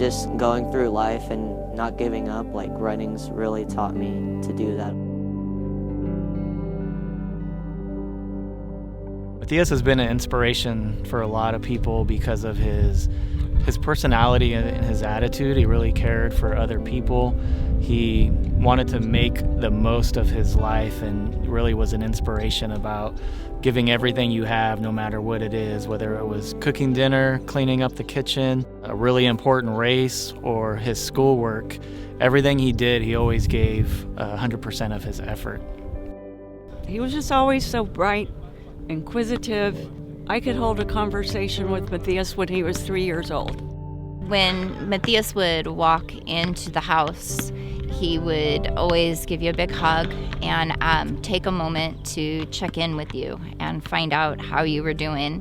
just going through life and not giving up, like running's really taught me to do that. Matías has been an inspiration for a lot of people because of his personality and his attitude. He really cared for other people. He wanted to make the most of his life and really was an inspiration about giving everything you have, no matter what it is, whether it was cooking dinner, cleaning up the kitchen, a really important race, or his schoolwork. Everything he did, he always gave 100% of his effort. He was just always so bright, inquisitive. I could hold a conversation with Matías when he was 3 years old. When Matías would walk into the house, he would always give you a big hug and take a moment to check in with you and find out how you were doing.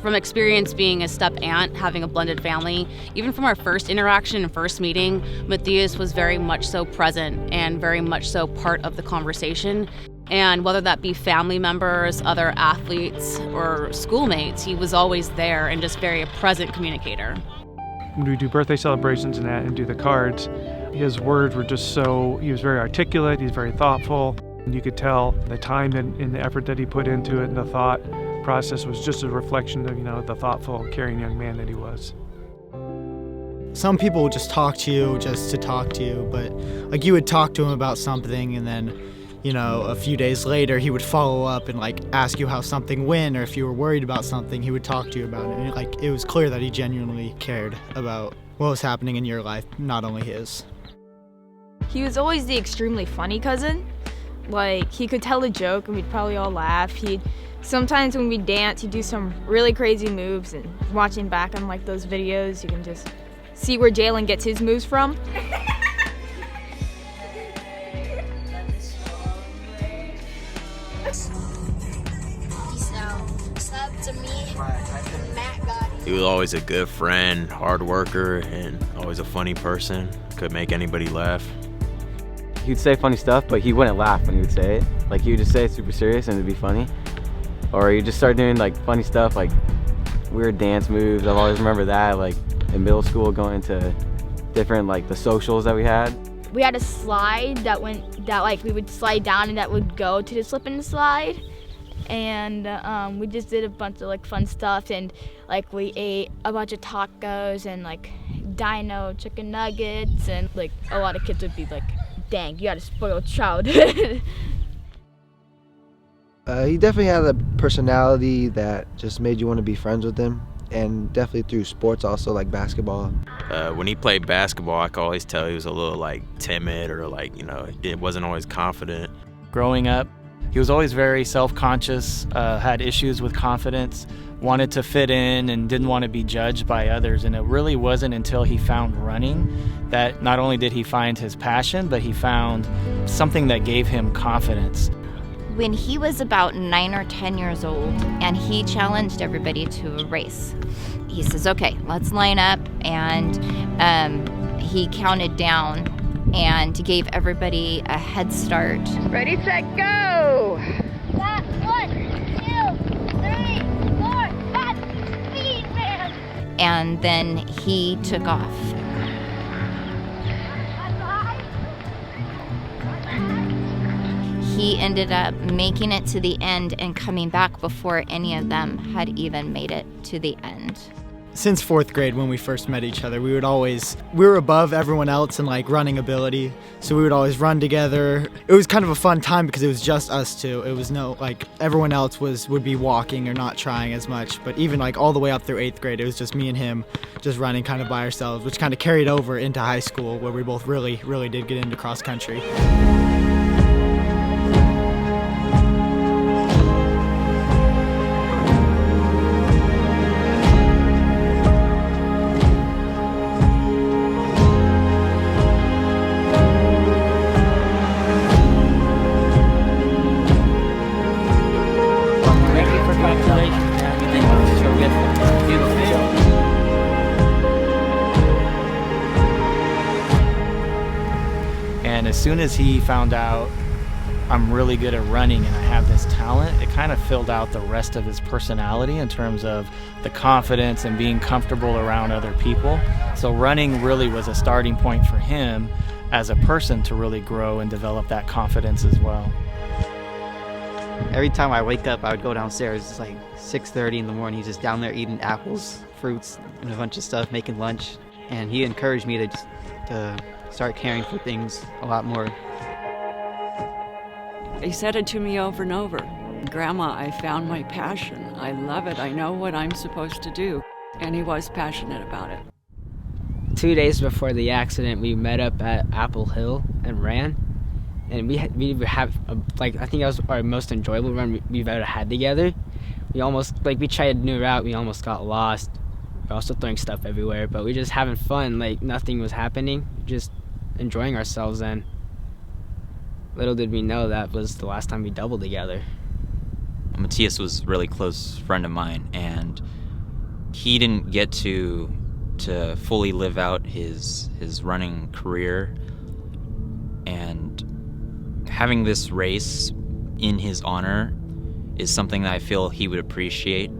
From experience being a step aunt, having a blended family, even from our first interaction and first meeting, Matías was very much so present and very much so part of the conversation. And whether that be family members, other athletes, or schoolmates, he was always there and just very a present communicator. When we do birthday celebrations and that and do the cards, his words were just so, he was very articulate, he's very thoughtful. And you could tell the time and the effort that he put into it and the thought process was just a reflection of, the thoughtful, caring young man that he was. Some people would just talk to you just to talk to you, but like you would talk to him about something and then a few days later, he would follow up and ask you how something went, or if you were worried about something, he would talk to you about it. And it was clear that he genuinely cared about what was happening in your life, not only his. He was always the extremely funny cousin. He could tell a joke and we'd probably all laugh. Sometimes when we dance, he'd do some really crazy moves, and watching back on those videos, you can just see where Jalen gets his moves from. He was always a good friend, hard worker, and always a funny person. Could make anybody laugh. He'd say funny stuff, but he wouldn't laugh when he would say it. He would just say it super serious and it'd be funny. Or he'd just start doing funny stuff, weird dance moves. I've always remembered that, in middle school, going to different, the socials that we had. We had a slide that we would slide down and that would go to the slip and slide. And we just did a bunch of fun stuff, and we ate a bunch of tacos and dino chicken nuggets, and a lot of kids would be dang, you got a spoiled child. He definitely had a personality that just made you want to be friends with him, and definitely through sports also, like basketball. When he played basketball, I could always tell he was a little timid, or it wasn't always confident. Growing up, he was always very self-conscious, had issues with confidence, wanted to fit in, and didn't want to be judged by others. And it really wasn't until he found running that not only did he find his passion, but he found something that gave him confidence. When he was about 9 or 10 years old, and he challenged everybody to a race. He says, okay, let's line up, and he counted down and gave everybody a head start. Ready, set, go! 1, 2, 3, 4, 5, speed, man! And then he took off. He ended up making it to the end and coming back before any of them had even made it to the end. Since 4th grade, when we first met each other, we were above everyone else in running ability, so we would always run together. It was kind of a fun time because it was just us two. It was no, everyone else would be walking or not trying as much, but even all the way up through 8th grade, it was just me and him just running kind of by ourselves, which kind of carried over into high school, where we both really, really did get into cross country. And as soon as he found out I'm really good at running and I have this talent, it kind of filled out the rest of his personality in terms of the confidence and being comfortable around other people. So running really was a starting point for him as a person to really grow and develop that confidence as well. Every time I wake up, I would go downstairs. It's like 6:30 in the morning. He's just down there eating apples, fruits, and a bunch of stuff, making lunch. And he encouraged me to start caring for things a lot more. He said it to me over and over. Grandma, I found my passion. I love it. I know what I'm supposed to do. And he was passionate about it. 2 days before the accident, we met up at Apple Hill and ran. And we have, I think that was our most enjoyable run we've ever had together. We tried a new route, we almost got lost. We're also throwing stuff everywhere, but we just having fun, nothing was happening, just enjoying ourselves. And little did we know that was the last time we doubled together. Matías was a really close friend of mine, and he didn't get to fully live out his running career. And having this race in his honor is something that I feel he would appreciate.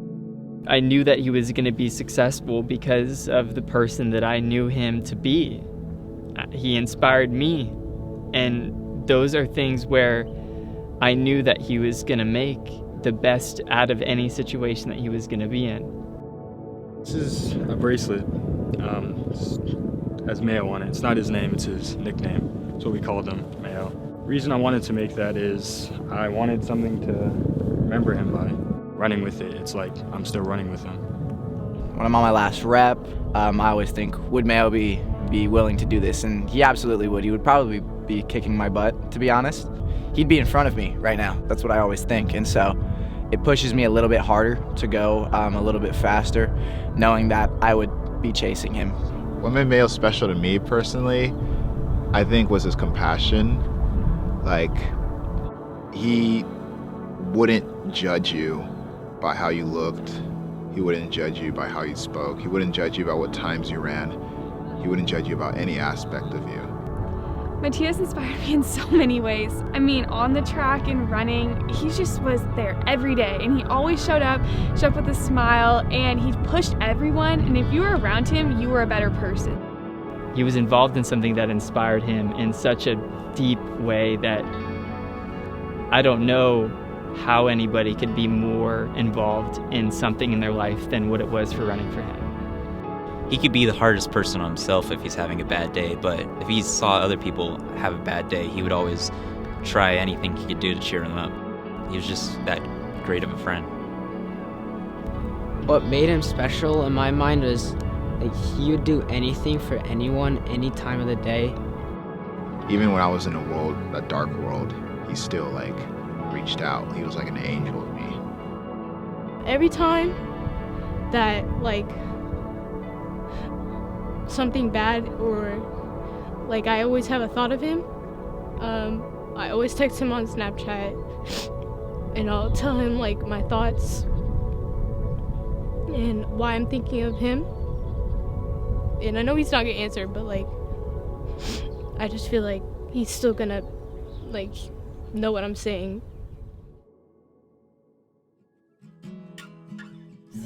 I knew that he was going to be successful because of the person that I knew him to be. He inspired me, and those are things where I knew that he was going to make the best out of any situation that he was going to be in. This is a bracelet. It has Mayo on it. It's not his name, it's his nickname. That's what we called him, Mayo. The reason I wanted to make that is I wanted something to remember him by. Running with it, it's like I'm still running with him. When I'm on my last rep, I always think, would Mayo be willing to do this? And he absolutely would. He would probably be kicking my butt, to be honest. He'd be in front of me right now. That's what I always think. And so it pushes me a little bit harder to go a little bit faster, knowing that I would be chasing him. What made Mayo special to me personally, I think, was his compassion. He wouldn't judge you by how you looked. He wouldn't judge you by how you spoke. He wouldn't judge you about what times you ran. He wouldn't judge you about any aspect of you. Matías inspired me in so many ways. I mean, on the track and running, he just was there every day, and he always showed up with a smile, and he pushed everyone, and if you were around him, you were a better person. He was involved in something that inspired him in such a deep way that I don't know how anybody could be more involved in something in their life than what it was for running for him. He could be the hardest person on himself if he's having a bad day, but if he saw other people have a bad day, he would always try anything he could do to cheer them up. He was just that great of a friend. What made him special in my mind was he would do anything for anyone, any time of the day. Even when I was in a dark world, he still reached out. He was like an angel to me. Every time that something bad or I always have a thought of him, I always text him on Snapchat and I'll tell him my thoughts and why I'm thinking of him. And I know he's not gonna answer, but I just feel like he's still gonna know what I'm saying.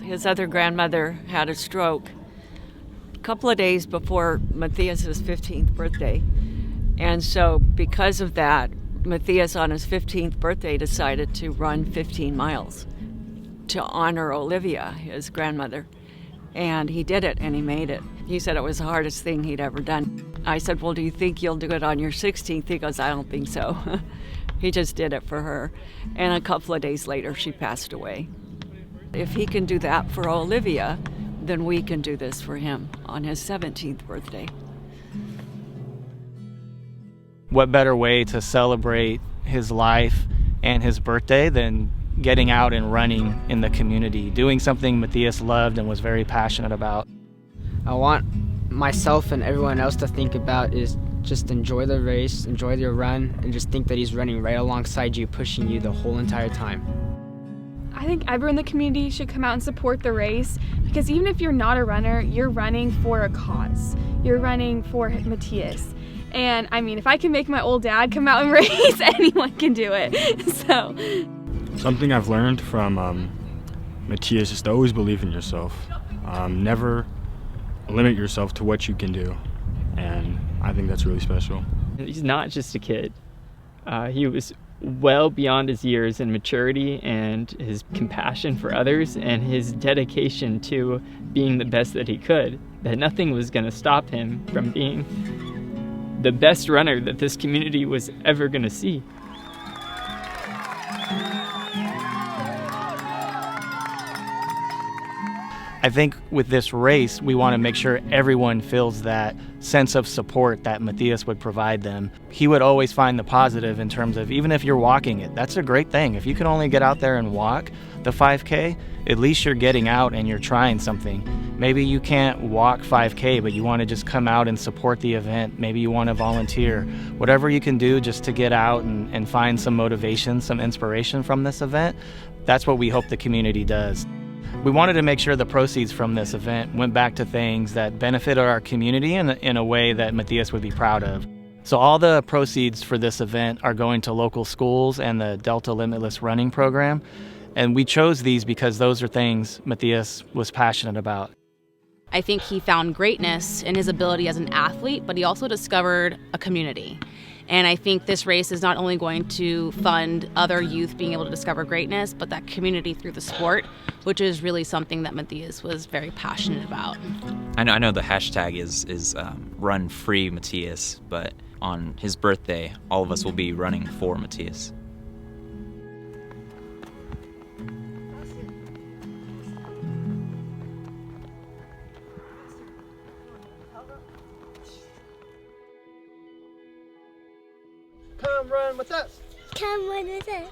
His other grandmother had a stroke a couple of days before Matías' 15th birthday. And so because of that, Matías on his 15th birthday decided to run 15 miles to honor Olivia, his grandmother. And he did it, and he made it. He said it was the hardest thing he'd ever done. I said, well, do you think you'll do it on your 16th? He goes, I don't think so. He just did it for her. And a couple of days later, she passed away. If he can do that for Olivia, then we can do this for him on his 17th birthday. What better way to celebrate his life and his birthday than getting out and running in the community, doing something Matías loved and was very passionate about. I want myself and everyone else to think about is just enjoy the race, enjoy your run, and just think that he's running right alongside you, pushing you the whole entire time. I think everyone in the community should come out and support the race, because even if you're not a runner, you're running for a cause. You're running for Matías. And I mean, if I can make my old dad come out and race, anyone can do it. So Something I've learned from Matías is to always believe in yourself. Never limit yourself to what you can do. And I think that's really special. He's not just a kid. He was well beyond his years in maturity and his compassion for others and his dedication to being the best that he could, that nothing was going to stop him from being the best runner that this community was ever going to see. I think with this race, we want to make sure everyone feels that sense of support that Matías would provide them. He would always find the positive in terms of, even if you're walking it, that's a great thing. If you can only get out there and walk the 5K, at least you're getting out and you're trying something. Maybe you can't walk 5K, but you want to just come out and support the event. Maybe you want to volunteer. Whatever you can do just to get out and find some motivation, some inspiration from this event, that's what we hope the community does. We wanted to make sure the proceeds from this event went back to things that benefited our community in a way that Matías would be proud of. So all the proceeds for this event are going to local schools and the Delta Limitless running program. And we chose these because those are things Matías was passionate about. I think he found greatness in his ability as an athlete, but he also discovered a community. And I think this race is not only going to fund other youth being able to discover greatness, but that community through the sport, which is really something that Matías was very passionate about. I know the hashtag is Run Free Matías, but on his birthday, all of us will be running for Matías. Come run with us. Come run with us.